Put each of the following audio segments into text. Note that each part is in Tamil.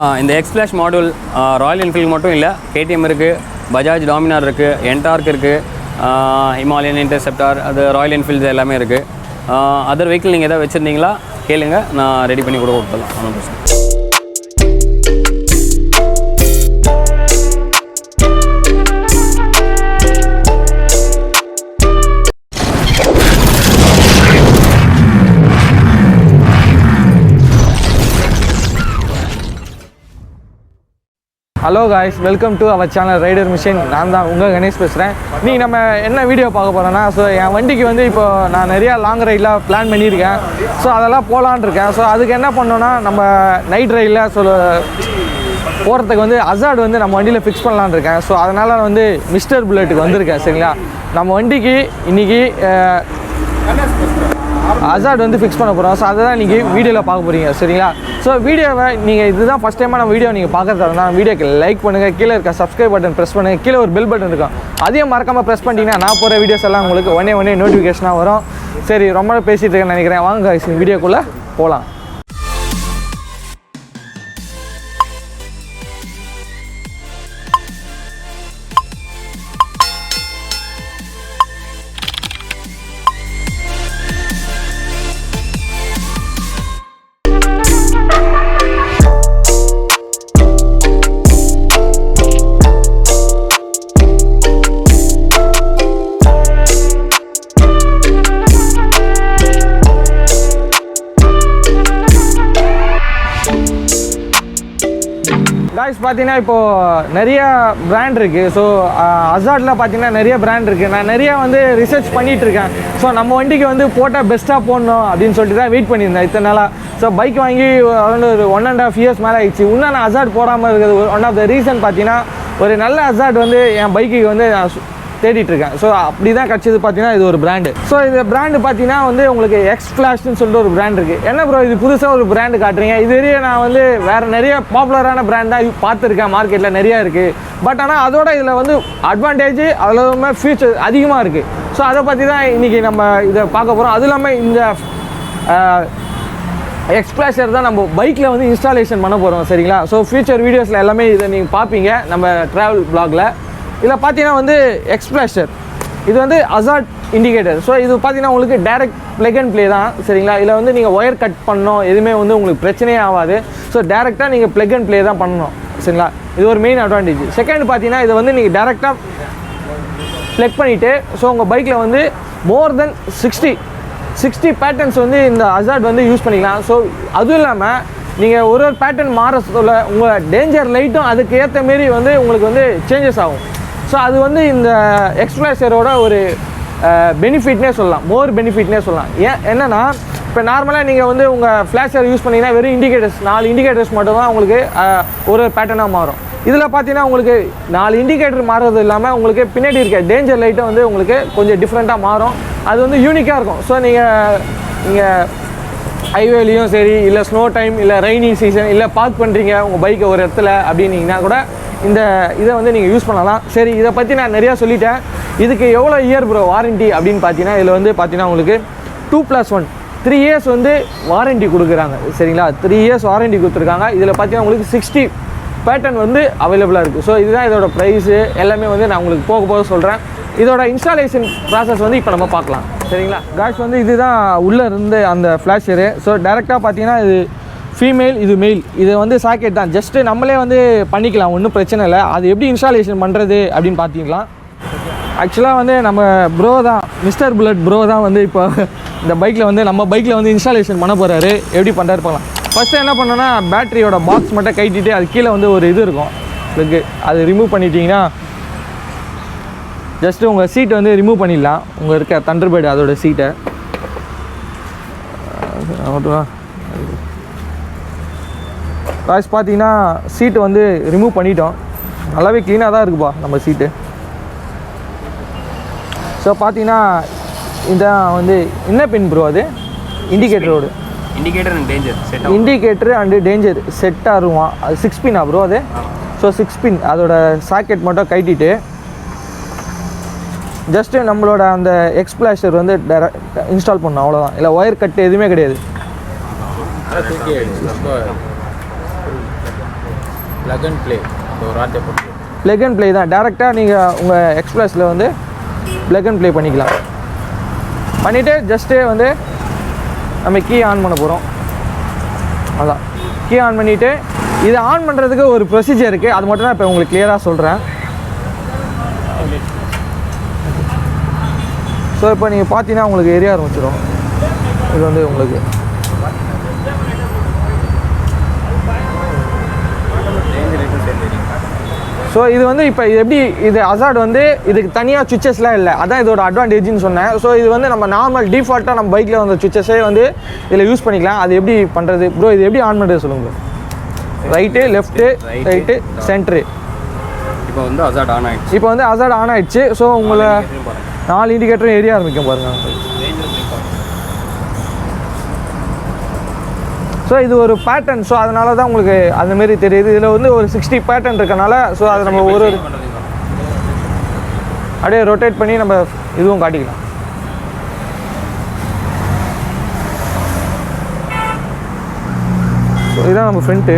இந்த X-Flash மாடியூல் ராயல் என்ஃபீல்டு மட்டும் இல்லை, KTM இருக்குது, பஜாஜ் dominar இருக்குது, ntorq இருக்குது, ஹிமாலயன் இன்டர்செப்டார், அது ராயல் என்ஃபீல்டு எல்லாமே இருக்குது. அதர் வெஹிக்கிள் நீங்கள் எதாவது வச்சுருந்தீங்களா கேளுங்க, நான் ரெடி பண்ணி கூட கொடுத்துடலாம். ஒன்றும் பிரச்சனை. Hello guys, welcome to our channel rider machine. நான் தான் உங்கள் கணேஷ் பேசுகிறேன். நீங்கள் நம்ம என்ன வீடியோ பார்க்க போகிறோன்னா, ஸோ என் வண்டிக்கு வந்து இப்போ நான் நிறையா லாங் ரைடெலாம் பிளான் பண்ணியிருக்கேன். ஸோ அதெல்லாம் போகலான் இருக்கேன். ஸோ அதுக்கு என்ன பண்ணோன்னா, நம்ம நைட் ரைடில் போகிறதுக்கு வந்து ஹசார்ட் வந்து நம்ம வண்டியில் ஃபிக்ஸ் பண்ணலான் இருக்கேன். ஸோ அதனால் வந்து மிஸ்டர் புல்லட்டுக்கு வந்திருக்கேன். சரிங்களா, நம்ம வண்டிக்கு இன்றைக்கி ஹசார்ட் வந்து ஃபிக்ஸ் பண்ண போகிறோம். ஸோ அதை தான் இன்றைக்கி வீடியோவில் பார்க்க போகிறீங்க. சரிங்களா, ஸோ வீடியோவை நீங்கள் இதுதான் ஃபஸ்ட் டைமாக நம்ம வீடியோ நீங்கள் பார்க்குறதா வீடியோக்கு லைக் பண்ணுங்கள், கீழே இருக்க சப்ஸ்கிரைப் பட்டன் ப்ரெஸ் பண்ணுங்கள், கீழே ஒரு பெல் பட்டன் இருக்கும், அதையும் மறக்காமல் ப்ரெஸ் பண்ணிட்டீங்கன்னா நான் போகிற வீடியோஸ் எல்லாம் உங்களுக்கு உடனே நோட்டிஃபிகேஷனாக வரும். சரி, ரொம்ப பேசிகிட்டு இருக்கேன்னு நினைக்கிறேன். வாங்க வீடியோக்குள்ளே போகலாம். காய்ஸ், பார்த்தீங்கன்னா இப்போது நிறைய பிராண்ட் இருக்குது. ஸோ ஹசார்டில் பார்த்தீங்கன்னா நிறைய பிராண்ட் இருக்குது. நான் நிறையா வந்து ரிசர்ச் பண்ணிகிட்ருக்கேன். ஸோ நம்ம வண்டிக்கு வந்து போட்டால் பெஸ்ட்டாக போடணும் அப்படின்னு சொல்லிட்டு தான் வெயிட் பண்ணியிருந்தேன் இத்தனை நாளாக. ஸோ பைக் வாங்கி அரௌண்ட் ஒரு 1.5 years மேலே ஆகிடுச்சு. இன்னும் நான் ஹசார்ட் போடாமல் இருக்கிறது ஒன் ஆஃப் த ரீசன் பார்த்தீங்கன்னா, ஒரு நல்ல ஹசார்ட் வந்து என் பைக்குக்கு வந்து நான் தேடிட்டுருக்கேன். ஸோ அப்படி தான் கிடச்சது. பார்த்தீங்கன்னா இது ஒரு பிராண்டு. ஸோ இந்த பிராண்டு பார்த்தீங்கன்னா வந்து உங்களுக்கு X-Flashன்னு சொல்லிட்டு ஒரு பிராண்ட் இருக்குது. என்ன ப்ரோ இது புதுசாக ஒரு பிராண்டு காட்டுறீங்க? இதுவரையும் நான் வந்து வேறு நிறைய பாப்புலரான பிராண்ட் தான் பார்த்துருக்கேன், மார்க்கெட்டில் நிறையா இருக்குது. பட் ஆனால் அதோட இதில் வந்து அட்வான்டேஜ் அவ்வளோவுமே ஃபியூச்சர் அதிகமாக இருக்குது. ஸோ அதை பற்றி தான் இன்றைக்கி நம்ம இதை பார்க்க போகிறோம். அதுவும் இல்லாமல் இந்த X-Flasher தான் நம்ம பைக்கில் வந்து இன்ஸ்டாலேஷன் பண்ண போகிறோம். சரிங்களா, ஸோ ஃபியூச்சர் வீடியோஸில் எல்லாமே இதை நீங்கள் பார்ப்பீங்க நம்ம ட்ராவல் ப்ளாகில். இதில் பார்த்தீங்கன்னா வந்து X-Flasher இது வந்து ஹசார்ட் இண்டிகேட்டர். ஸோ இது பார்த்தீங்கன்னா உங்களுக்கு டைரக்ட் ப்ளக் அண்ட் ப்ளே தான். சரிங்களா, இதில் வந்து நீங்கள் ஒயர் கட் பண்ணணும் எதுவுமே வந்து உங்களுக்கு பிரச்சனையே ஆகாது. ஸோ டேரெக்டாக நீங்கள் ப்ளக் அண்ட் ப்ளே தான் பண்ணணும். சரிங்களா, இது ஒரு மெயின் அட்வான்டேஜ். செகண்ட் பார்த்தீங்கன்னா இதை வந்து நீங்கள் டேரெக்டாக ப்ளக் பண்ணிவிட்டு ஸோ உங்கள் பைக்கில் வந்து மோர் தென் 60 பேட்டர்ன்ஸ் வந்து இந்த ஹசார்ட் வந்து யூஸ் பண்ணிக்கலாம். ஸோ அதுவும் இல்லாமல் நீங்கள் ஒரு பேட்டர்ன் மாறதுல உங்கள் டேஞ்சர் லைட்டும் அதுக்கு ஏற்ற மாரி வந்து உங்களுக்கு வந்து சேஞ்சஸ் ஆகும். ஸோ அது வந்து இந்த X-Flasherஓட ஒரு பெனிஃபிட்னே சொல்லலாம், மோர் பெனிஃபிட்னே சொல்லலாம். என்னென்னா, இப்போ நார்மலாக நீங்கள் வந்து உங்கள் ஃப்ளாஷர் யூஸ் பண்ணிங்கன்னா வெறும் இண்டிகேட்டர்ஸ் 4 இண்டிகேட்டர்ஸ் மட்டும் தான் உங்களுக்கு ஒரு பேட்டர்னாக மாறும். இதில் பார்த்தீங்கன்னா உங்களுக்கு 4 இண்டிகேட்டர் மாறுறது இல்லாமல் உங்களுக்கு பின்னாடி இருக்க டேஞ்சர் லைட்டும் வந்து உங்களுக்கு கொஞ்சம் டிஃப்ரெண்ட்டாக மாறும். அது வந்து யூனிக்காக இருக்கும். ஸோ நீங்கள் ஹைவேலையும் சரி, இல்லை ஸ்னோ டைம், இல்லை ரெய்னி சீசன், இல்லை பார்க் பண்ணுறீங்க உங்கள் பைக்கை ஒரு இடத்துல அப்படின்னீங்கன்னா கூட இந்த இதை வந்து நீங்கள் யூஸ் பண்ணலாம். சரி, இதை பற்றி நான் நிறையா சொல்லிட்டேன். இதுக்கு எவ்வளோ இயர் ப்ரோ வாரண்ட்டி அப்படின்னு பார்த்தீங்கன்னா, இதில் வந்து பார்த்தீங்கன்னா உங்களுக்கு 2+1 3 years வந்து வாரண்ட்டி கொடுக்குறாங்க. சரிங்களா, 3 years வாரண்ட்டி கொடுத்துருக்காங்க. இதில் பார்த்தீங்கன்னா உங்களுக்கு 60 பேட்டர்ன் வந்து அவைலபிளாக இருக்குது. ஸோ இதுதான் இதோட ப்ரைஸு எல்லாமே வந்து நான் உங்களுக்கு போக சொல்கிறேன். இதோட இன்ஸ்டாலேஷன் ப்ராசஸ் வந்து இப்போ நம்ம பார்க்கலாம். சரிங்களா காய்ஸ், வந்து இதுதான் உள்ளே இருந்து அந்த ஃப்ளாஷரு. ஸோ டேரெக்டாக பார்த்தீங்கன்னா இது ஃபீமேல், இது மெயில். இது வந்து சாக்கெட் தான், ஜஸ்ட்டு நம்மளே வந்து பண்ணிக்கலாம், ஒன்றும் பிரச்சனை இல்லை. அது எப்படி இன்ஸ்டாலேஷன் பண்ணுறது அப்படின்னு பார்த்தீங்களா. ஆக்சுவலாக வந்து நம்ம ப்ரோ தான், மிஸ்டர் புல்லட் ப்ரோ தான் வந்து இப்போ இந்த பைக்கில் வந்து நம்ம பைக்கில் வந்து இன்ஸ்டாலேஷன் பண்ண போகிறாரு. எப்படி பண்ணுறாரு பார்க்கலாம். ஃபஸ்ட்டு என்ன பண்ணோன்னா, பேட்டரியோட பாக்ஸ் மட்டும் கட்டிட்டு அது கீழே வந்து ஒரு இது இருக்கும் இதுக்கு, அது ரிமூவ் பண்ணிட்டீங்கன்னா ஜஸ்ட்டு உங்கள் சீட்டை வந்து ரிமூவ் பண்ணிடலாம். உங்கள் இருக்க தண்டர்பேர்டு அதோட சீட்டை காய்ஸ் பார்த்தீங்கன்னா சீட்டு வந்து ரிமூவ் பண்ணிட்டோம். நல்லாவே க்ளீனாக தான் இருக்குப்பா நம்ம சீட்டு. ஸோ பார்த்தீங்கன்னா இந்த வந்து என்ன பின் ப்ரோ, அது இண்டிகேட்டரோடு இண்டிகேட்டர் அண்டு டேஞ்சர் செட் ஆகுமா, அது 6 pin ப்ரோ அது. ஸோ 6 pin அதோட சாக்கெட் மட்டும் கட்டிட்டு ஜஸ்ட்டு நம்மளோட அந்த X-Flasher வந்து இன்ஸ்டால் பண்ணோம், அவ்வளோதான். இல்லை ஒயர் கட்டு எதுவுமே கிடையாது. plug and play அந்த ஒரு வார்த்தை போட்டு plug and play தான் டைரெக்டாக நீங்கள் உங்கள் எக்ஸ்பிரஸில் வந்து plug and play பண்ணிக்கலாம். பண்ணிவிட்டு ஜஸ்ட்டு வந்து நம்ம கீ ஆன் பண்ண போகிறோம். அதான் கீ ஆன் பண்ணிவிட்டு இதை ஆன் பண்ணுறதுக்கு ஒரு ப்ரொசீஜர் இருக்குது, அது மட்டும் தான் இப்போ உங்களுக்கு கிளியராக சொல்கிறேன். ஸோ இப்போ நீங்கள் பார்த்தீங்கன்னா உங்களுக்கு எரிய ஆரம்பிச்சிடும். இது வந்து உங்களுக்கு ஸோ இது வந்து இப்போ எப்படி இது ஹசார்ட் வந்து இதுக்கு தனியாக சுவிச்சஸ்லாம் இல்லை, அதான் இதோட அட்வான்டேஜ்னு சொன்னேன். ஸோ இது வந்து நம்ம நார்மல் டிஃபால்ட்டாக நம்ம பைக்கில் வந்த சுவிச்சஸே வந்து இதில் யூஸ் பண்ணிக்கலாம். அது எப்படி பண்ணுறது ப்ரோ? இது எப்படி ஆன் பண்ணுறது சொல்லுங்கள் bro. Right, left, right, centre. இப்போ வந்து ஹசார்ட் ஆன் ஆகிடுச்சு. இப்போ வந்து ஹசார்ட் ஆன் ஆகிடுச்சு. ஸோ உங்களை 4 இண்டிகேட்டரும் எரிய ஆரம்பிக்கும் பாருங்கள். ஸோ இது ஒரு பேட்டர்ன். ஸோ அதனால தான் உங்களுக்கு அந்தமாரி தெரியுது. இதில் வந்து ஒரு 60 பேட்டர்ன் இருக்கனால ஸோ அதை நம்ம ஒரு அப்படியே ரொட்டேட் பண்ணி நம்ம இதுவும் காட்டிக்கலாம். ஸோ இதுதான் நம்ம ஃப்ரண்ட்டு.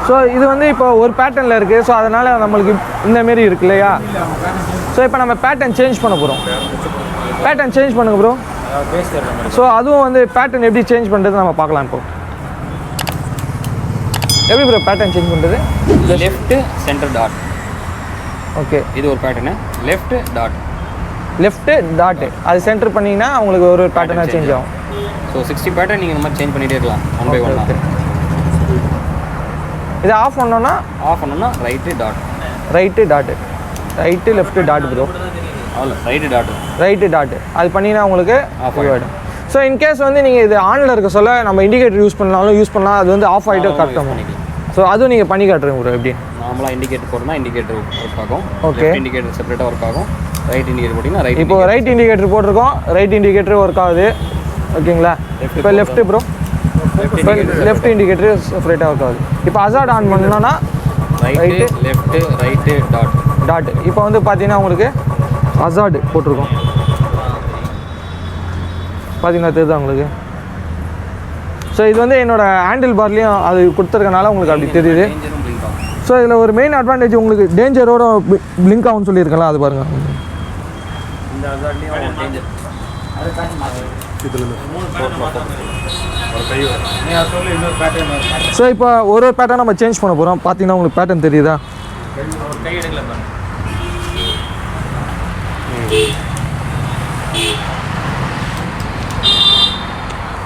ஸோ இது வந்து இப்போ ஒரு பேட்டர்னில் இருக்குது. ஸோ அதனால் நம்மளுக்கு இந்தமாரி இருக்கு இல்லையா? ஸோ இப்போ நம்ம பேட்டர்ன் சேஞ்ச் பண்ண போகிறோம். பேட்டர்ன் சேஞ்ச் பண்ணுங்க ப்ரோ. ஸோ அதுவும் வந்து பேட்டர்ன் எப்படி சேஞ்ச் பண்ணுறது நம்ம பார்க்கலாம். இப்போ எப்படி ப்ரோ பேட்டர்ன் சேஞ்ச் பண்ணுறது? Left centre dot. ஓகே, இது ஒரு pattern. Left dot, left dot, அது சென்டர் பண்ணிங்கன்னா உங்களுக்கு ஒரு பேட்டர்னாக சேஞ்ச் ஆகும். ஸோ 60 பேட்டர்ன் நீங்கள் இந்த மாதிரி சேஞ்ச் பண்ணிகிட்டே இருக்கலாம் ஒன் பை ஒன். இதை ஆஃப் பண்ணோன்னா right dot, right dot, right left dot bro. அவ்வளோ ரைட்டு டாட்டு, ரைட்டு டாட்டு அது பண்ணிங்கன்னா உங்களுக்கு ஆஃப் ஆகிடும். ஸோ இன்கேஸ் வந்து நீங்கள் இது ஆனில் இருக்க சொல்ல நம்ம இண்டிகேட்டர் யூஸ் பண்ணலாம், அது வந்து ஆஃப் ஆகிட்டு கரெக்டாக பண்ணிக்கலாம். ஸோ அதுவும் நீங்கள் பண்ணி காட்டுறீங்க ப்ரோ. எப்படி நார்மலாக இண்டிகேட்டர் போட்டோம்னா இண்டிகேட்டர் ஒர்க் ஆகும். ஓகே, இண்டிகேட்டர் செப்பரேட்டாக ஒர்க் ஆகும். ரைட் இண்டிகேட்டர் போட்டிங்கன்னா ரைட். இப்போ ரைட் இண்டிகேட்டர் போட்டிருக்கோம், ரைட் இண்டிகேட்டர் ஒர்க் ஆகுது. ஓகேங்களா? இப்போ லெஃப்ட்டு ப்ரோ, லெஃப்ட் இண்டிகேட்டர் செப்பரேட்டாக ஒர்க் ஆகுது. இப்போ ஹசார்ட் ஆன் பண்ணோன்னா right, left, right, dot, dot. இப்போ வந்து பார்த்தீங்கன்னா உங்களுக்கு ஹசார்ட் போட்டிருக்கோம். பார்த்தீங்கன்னா தெரியுதா உங்களுக்கு? ஸோ இது வந்து என்னோடய ஹேண்டில் பார்லேயும் அது கொடுத்துருக்கனால உங்களுக்கு அப்படி தெரியுது. ஸோ இதில் ஒரு மெயின் அட்வான்டேஜ் உங்களுக்கு டேஞ்சரோட பிளிங்க் ஆகும்னு சொல்லியிருக்கலாம். அது பாருங்கள். இந்த ஹசார்ட்லேயும் டேஞ்சர். ஸோ இப்போ ஒரு பேட்டர்ன் நம்ம சேஞ்ச் பண்ண போகிறோம். பார்த்தீங்கன்னா உங்களுக்கு பேட்டர்ன் தெரியுதா?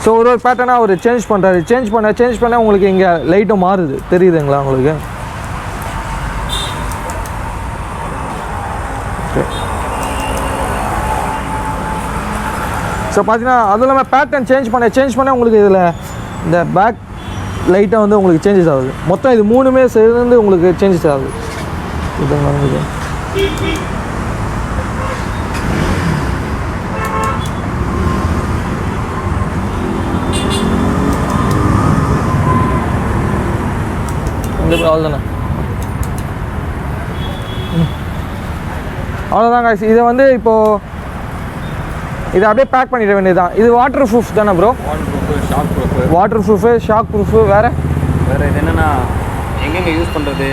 ஸோ ஒரு பேட்டர்னாக அவர் சேஞ்ச் பண்ணுறாரு. சேஞ்ச் பண்ண உங்களுக்கு இங்கே லைட்டும் மாறுது, தெரியுதுங்களா உங்களுக்கு? ஸோ பார்த்தீங்கன்னா அதுவும் இல்லாமல் பேட்டர்ன் சேஞ்ச் பண்ண உங்களுக்கு இதில் இந்த பேக் லைட்டாக வந்து உங்களுக்கு சேஞ்சஸ் ஆகுது. மொத்தம் இது 3மே சேர்ந்து உங்களுக்கு சேஞ்சஸ் ஆகுது. இதுங்க உங்களுக்கு அவ்வளோதானே. அவ்வளோதாங்க. இதை வந்து இப்போது இதை அப்படியே பேக் பண்ணிட வேண்டியதுதான். இது வாட்டர் ப்ரூஃப் தானே bro? Water proof, shock proof, வேறு இது என்னென்னா எங்கெங்கே யூஸ் பண்ணுறது,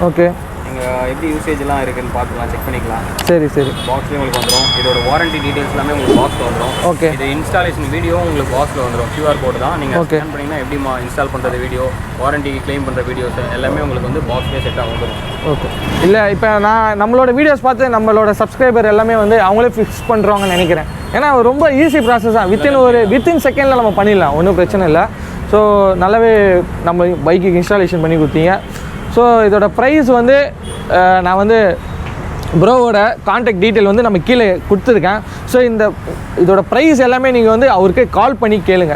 ஓகே, நீங்கள் எப்படி யூசேஜ்லாம் இருக்குதுன்னு பார்த்துக்கலாம், செக் பண்ணிக்கலாம். சரி சரி. பாக்ஸ்லேயும் உங்களுக்கு வந்துடும். இதோட வாரண்டி டீட்டெயில்ஸ் எல்லாமே உங்களுக்கு பாக்ஸில் வந்துடும். ஓகே, இது இன்ஸ்டாலேஷன் வீடியோ உங்களுக்கு பாக்ஸில் வந்துடும். QR கோடு தான். நீங்கள் ஸ்கேன் பண்ணிங்கன்னா எப்படி இன்ஸ்டால் பண்ணுறது வீடியோ, வாரண்டி கிளைம் பண்ணுற வீடியோஸ் எல்லாமே உங்களுக்கு வந்து பாக்ஸ்லேயே செட்டாக வந்துடும். ஓகே. இல்லை இப்போ நான் நம்மளோட வீடியோஸ் பார்த்து நம்மளோட சப்ஸ்கிரைபர் எல்லாமே வந்து அவங்களே ஃபிக்ஸ் பண்ணுறாங்கன்னு நினைக்கிறேன். ஏன்னா ரொம்ப ஈஸி ப்ராசஸ் தான். வித்தின் செகண்டில் நம்ம பண்ணிடலாம், ஒன்றும் பிரச்சனை இல்லை. ஸோ நல்லாவே நம்ம பைக்குக்கு இன்ஸ்டாலேஷன் பண்ணி கொடுத்தீங்க. ஸோ இதோட ப்ரைஸ் வந்து நான் வந்து ப்ரோவோட கான்டாக்ட் டீட்டெயில் வந்து நம்ம கீழே கொடுத்துருக்கேன். ஸோ இதோட ப்ரைஸ் எல்லாமே நீங்கள் வந்து அவருக்கு கால் பண்ணி கேளுங்க,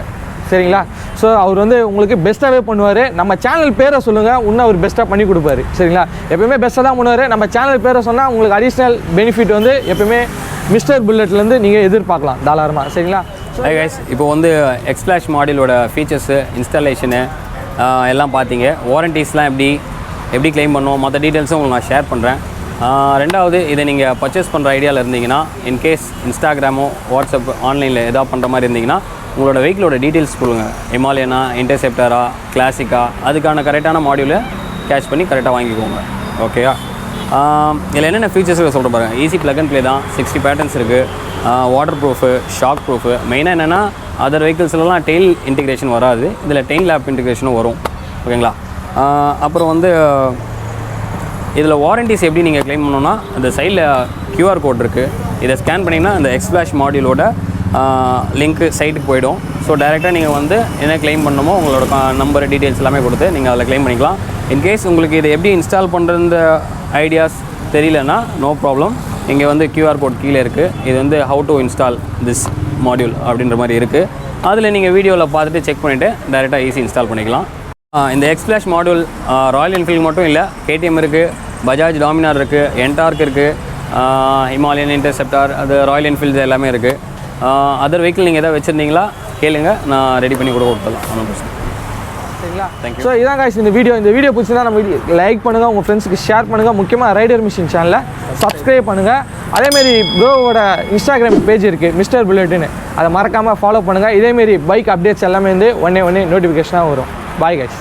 சரிங்களா? ஸோ அவர் வந்து உங்களுக்கு பெஸ்ட்டாகவே பண்ணுவார். நம்ம சேனல் பேரை சொல்லுங்கள், இன்னும் அவர் பெஸ்ட்டாக பண்ணி கொடுப்பாரு, சரிங்களா? எப்போயுமே பெஸ்ட்டாக தான் பண்ணுவார். நம்ம சேனல் பேரை சொன்னால் உங்களுக்கு அடிஷ்னல் பெனிஃபிட் வந்து எப்போயுமே மிஸ்டர் புல்லட்லேருந்து நீங்கள் எதிர்பார்க்கலாம் தாராளமாக, சரிங்களா? ஹை கைஸ், இப்போ வந்து எக்ஸ்பிளாஷ் மாடலோட ஃபீச்சர்ஸு, இன்ஸ்டாலேஷனு எல்லாம் பார்த்தீங்க. வாரண்டிஸ்லாம் எப்படி கிளைம் பண்ணுவோம், மற்ற டீட்டெயில்ஸும் உங்களுக்கு நான் ஷேர் பண்ணுறேன். ரெண்டாவது, இதை நீங்கள் பர்ச்சேஸ் பண்ணுற ஐடியாவில் இருந்தீங்கன்னா, இன்கேஸ் இன்ஸ்டாகிராமோ வாட்ஸ்அப் ஆன்லைனில் எதாவது பண்ணுற மாதிரி இருந்தீங்கன்னா உங்களோட வெஹிக்கிளோட டீட்டெயில்ஸ் கொடுங்க. ஹிமாலயனா, இன்டர்செப்டரா, கிளாசிக்கா, அதுக்கான கரெக்டான மாடியூலை கேட்ச் பண்ணி கரெக்டாக வாங்கிக்கோங்க. ஓகேயா? இதில் என்னென்ன ஃபீச்சர்ஸ் சொல்கிற பாருங்க. ஈஸி ப்ளக் அண்ட் ப்ளே தான். 60 பேட்டர்ன்ஸ் இருக்குது. Water proof, shock proof. மெயினாக என்னென்னா அதர் வெஹிக்கிள்ஸ்லாம் டெயில் இன்டிகிரேஷன் வராது, இதில் டெயில் லேப் இன்டிகிரேஷனும் வரும். ஓகேங்களா? அப்புறம் வந்து இதில் வாரண்டிஸ் எப்படி நீங்கள் க்ளைம் பண்ணணுன்னா, அந்த சைடில் QR கோட் இருக்குது. இதை ஸ்கேன் பண்ணிங்கன்னா அந்த எக்ஸ்ஃப்ளாஷ் மாடியூலோட லிங்க்கு சைட்டுக்கு போய்டும். ஸோ டைரெக்டாக நீங்கள் வந்து என்ன க்ளைம் பண்ணணுமோ உங்களோட நம்பர் டீட்டெயில்ஸ் எல்லாமே கொடுத்து நீங்கள் அதில் க்ளைம் பண்ணிக்கலாம். இன்கேஸ் உங்களுக்கு இதை எப்படி இன்ஸ்டால் பண்ணுற ஐடியாஸ் தெரியலன்னா நோ ப்ராப்ளம். இங்கே வந்து QR கோட் கீழே இருக்குது. இது வந்து how to install this module அப்படின்ற மாதிரி இருக்குது. அதில் நீங்கள் வீடியோவில் பார்த்துட்டு செக் பண்ணிவிட்டு டைரெக்டாக ஈஸி இன்ஸ்டால் பண்ணிக்கலாம். இந்த எக்ஸ்ஃப்ளாஷ் மாடியூல் ராயல் என்ஃபீல்டு மட்டும் இல்லை, KTM இருக்குது, பஜாஜ் டாமினார் இருக்குது, ntorq இருக்குது, ஹிமாலயன் இன்டர்செப்டார், அது ராயல் என்ஃபீல்டு எல்லாமே இருக்குது. அதர் வெஹிக்கிள் நீங்கள் எதாவது வச்சுருந்தீங்களா கேளுங்க, நான் ரெடி பண்ணி கூட கொடுத்துடலாம். 100%. சரிங்களா? தேங்க்யூ. ஸோ இதான் guys இந்த வீடியோ பிடிச்சிருந்தா நம்ம லைக் பண்ணுங்கள், உங்கள் ஃப்ரெண்ட்ஸுக்கு ஷேர் பண்ணுங்கள். முக்கியமாக ரைடர் மிஷின் சேனலை சப்ஸ்கிரைப் பண்ணுங்கள். அதேமாரி ப்ரோவோட இன்ஸ்டாகிராம் பேஜ் இருக்குது mr.bulletன்னு, அதை மறக்காமல் ஃபாலோ பண்ணுங்கள். இதேமாரி பைக் அப்டேட்ஸ் எல்லாமே வந்து ஒன்னே நோட்டிஃபிகேஷனாக வரும். பாய் guys.